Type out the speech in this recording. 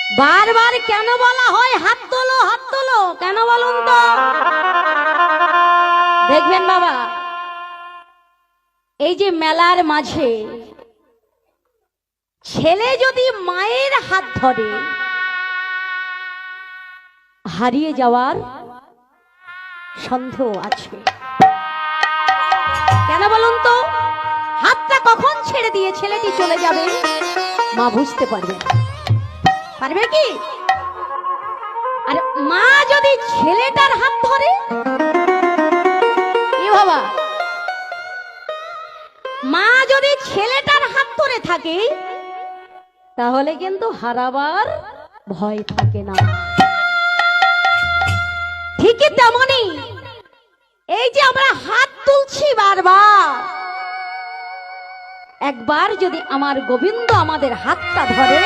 বারবার কেন বলা হয় হাত তোলো হাত তোলো, কেন বলুন তো? দেখবেন বাবা, এই যে মেলার মাঝে ছেলে যদি মায়ের হাত ধরে, হারিয়ে যাওয়ার সন্দেহ আছে। কেন বলুন তো? হাতটা কখন ছেড়ে দিয়ে ছেলেটি চলে যাবে মা বুঝতে পারবে না। পারবে কি? আর মা যদি ছেলেটার হাত ধরে, কি বাবা, মা যদি ছেলেটার হাত ধরে থাকে তাহলে কিন্তু হারাবার ভয় থাকে না। ঠিকই তেমনি এই যে আমরা হাত তুলছি বারবার, একবার যদি আমার গোবিন্দ আমাদের হাতটা ধরে